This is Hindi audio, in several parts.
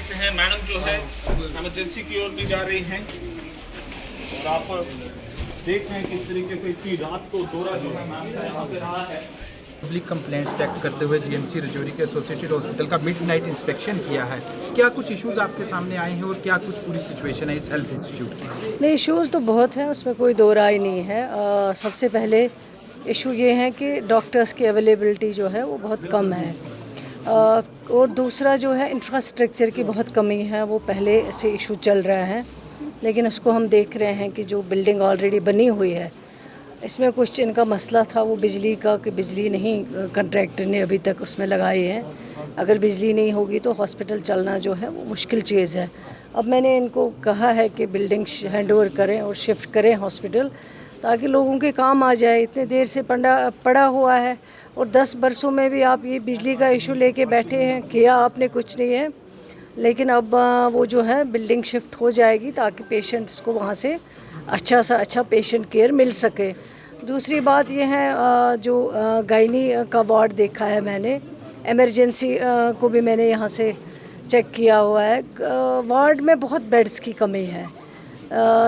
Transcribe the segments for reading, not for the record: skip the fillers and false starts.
सकते हैं मैडम जो है इमरजेंसी की ओर भी जा रही हैं और आप देख रहे हैं किस तरीके से इतनी रात को दौरा जो है मैम का यहाँ पे रहा है। पब्लिक कंप्लेंट्स एक्ट करते हुए जीएमसी राजौरी के एसोसिएटेड हॉस्पिटल का मिडनाइट इंस्पेक्शन किया है। क्या कुछ इश्यूज आपके सामने आए हैं और क्या कुछ पूरी सिचुएशन है इस हेल्थ इंस्टीट्यूट की? नहीं, इश्यूज़ तो बहुत हैं, उसमें कोई दो राय नहीं है। सबसे पहले इशू ये है कि डॉक्टर्स की अवेलेबिलिटी जो है वो बहुत कम है और दूसरा जो है इंफ्रास्ट्रक्चर की बहुत कमी है। वो पहले से इशू चल रहा है, लेकिन उसको हम देख रहे हैं कि जो बिल्डिंग ऑलरेडी बनी हुई है इसमें कुछ इनका मसला था वो बिजली का, कि बिजली नहीं कॉन्ट्रैक्टर ने अभी तक उसमें लगाई है। अगर बिजली नहीं होगी तो हॉस्पिटल चलना जो है वो मुश्किल चीज़ है। अब मैंने इनको कहा है कि बिल्डिंग हैंडओवर करें और शिफ्ट करें हॉस्पिटल, ताकि लोगों के काम आ जाए। इतने देर से पड़ा हुआ है और 10 बरसों में भी आप ये बिजली का इशू लेके बैठे हैं, किया आपने कुछ नहीं है। लेकिन अब वो जो है बिल्डिंग शिफ्ट हो जाएगी ताकि पेशेंट्स को वहाँ से अच्छा सा अच्छा पेशेंट केयर मिल सके। दूसरी बात ये है जो गायनी का वार्ड देखा है मैंने, इमरजेंसी को भी मैंने यहाँ से चेक किया हुआ है। वार्ड में बहुत बेड्स की कमी है।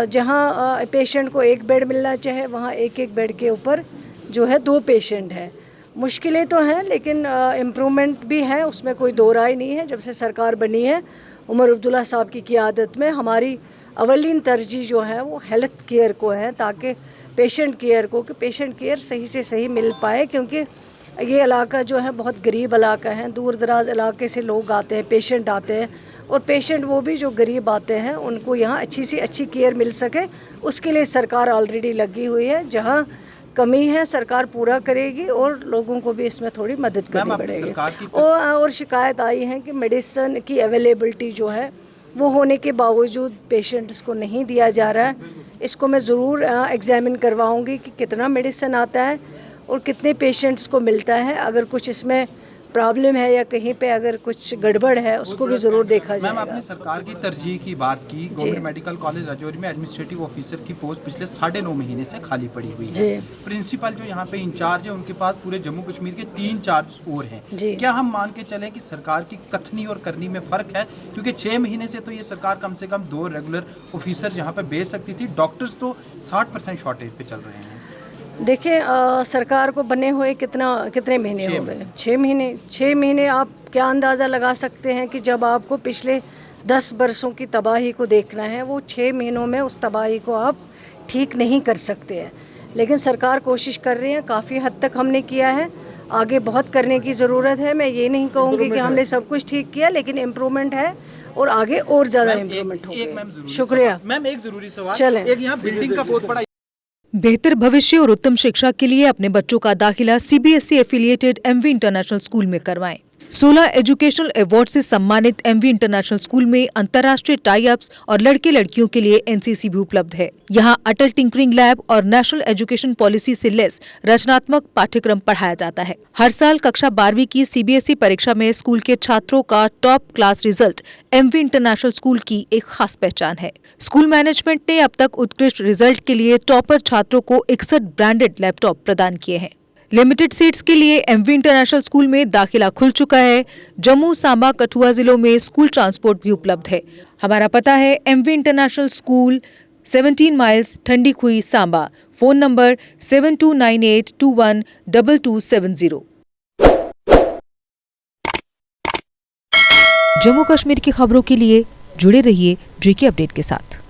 जहाँ पेशेंट को एक बेड मिलना चाहिए वहाँ एक बेड के ऊपर जो है 2 पेशेंट हैं। मुश्किलें तो हैं लेकिन इम्प्रूवमेंट भी है, उसमें कोई दो राय नहीं है। जब से सरकार बनी है उमर अब्दुल्ला साहब की क़ियादत में हमारी अवलीन तरजीह जो है वो हेल्थ केयर को है, ताकि पेशेंट केयर सही से सही मिल पाए। क्योंकि ये इलाका जो है बहुत गरीब इलाका है, दूर दराज इलाके से लोग आते हैं, पेशेंट आते हैं और पेशेंट वो भी जो गरीब आते हैं उनको यहाँ अच्छी से अच्छी केयर मिल सके, उसके लिए सरकार ऑलरेडी लगी हुई है। जहाँ कमी है सरकार पूरा करेगी और लोगों को भी इसमें थोड़ी मदद करनी पड़ेगी। और शिकायत आई है कि मेडिसिन की अवेलेबिलिटी जो है वो होने के बावजूद पेशेंट्स को नहीं दिया जा रहा है। इसको मैं ज़रूर एग्जामिन करवाऊंगी कि कितना मेडिसिन आता है और कितने पेशेंट्स को मिलता है। अगर कुछ इसमें प्रॉब्लम है या कहीं पे अगर कुछ गड़बड़ है उसको भी ज़रूर देखा जाएगा। मैम, आपने सरकार की तरजीह की बात की। गवर्नमेंट मेडिकल कॉलेज राजौरी में एडमिनिस्ट्रेटिव ऑफिसर की पोस्ट पिछले 9.5 महीने से खाली पड़ी हुई है। प्रिंसिपल जो यहाँ पे इंचार्ज है उनके पास पूरे जम्मू कश्मीर के 3 चार्ज और हैं। क्या हम मान के चलें कि सरकार की कथनी और करनी में फ़र्क है? क्योंकि 6 महीने से तो ये सरकार कम से कम 2 रेगुलर ऑफिसर यहाँ पे भेज सकती थी। डॉक्टर्स तो 60% शॉर्टेज पे चल रहे हैं। देखिए सरकार को बने हुए कितने महीने हो गए? 6 महीने। आप क्या अंदाज़ा लगा सकते हैं कि जब आपको पिछले 10 बरसों की तबाही को देखना है, वो 6 महीनों में उस तबाही को आप ठीक नहीं कर सकते हैं। लेकिन सरकार कोशिश कर रही है, काफ़ी हद तक हमने किया है, आगे बहुत करने की ज़रूरत है। मैं ये नहीं कहूँगी कि हमने सब कुछ ठीक किया, लेकिन इम्प्रूवमेंट है और आगे और ज़्यादा इम्प्रूवमेंट होगा। शुक्रिया मैम। एक ज़रूरी सवाल, चलें। एक यहाँ बिल्डिंग का बहुत बड़ा बेहतर भविष्य और उत्तम शिक्षा के लिए अपने बच्चों का दाखिला CBSE affiliated MV international school में करवाएं। 16 एजुकेशनल अवार्ड से सम्मानित एमवी इंटरनेशनल स्कूल में अंतर्राष्ट्रीय टाई अप्स और लड़के लड़कियों के लिए एनसीसी भी उपलब्ध है। यहाँ अटल टिंकरिंग लैब और नेशनल एजुकेशन पॉलिसी से लेस रचनात्मक पाठ्यक्रम पढ़ाया जाता है। हर साल कक्षा 12वीं की सीबीएसई परीक्षा में स्कूल के छात्रों का top class result MV international school की एक खास पहचान है। स्कूल मैनेजमेंट ने अब तक उत्कृष्ट रिजल्ट के लिए टॉपर छात्रों को 61 ब्रांडेड लैपटॉप प्रदान किए हैं। लिमिटेड सीट्स के लिए एमवी इंटरनेशनल स्कूल में दाखिला खुल चुका है। जम्मू, सांबा, कठुआ जिलों में स्कूल ट्रांसपोर्ट भी उपलब्ध है। हमारा पता है MV international school, 17 miles, Thandi Khui, Samba. Phone number 7298212270। Jammu Kashmir की खबरों के लिए जुड़े रहिए JK अपडेट के साथ।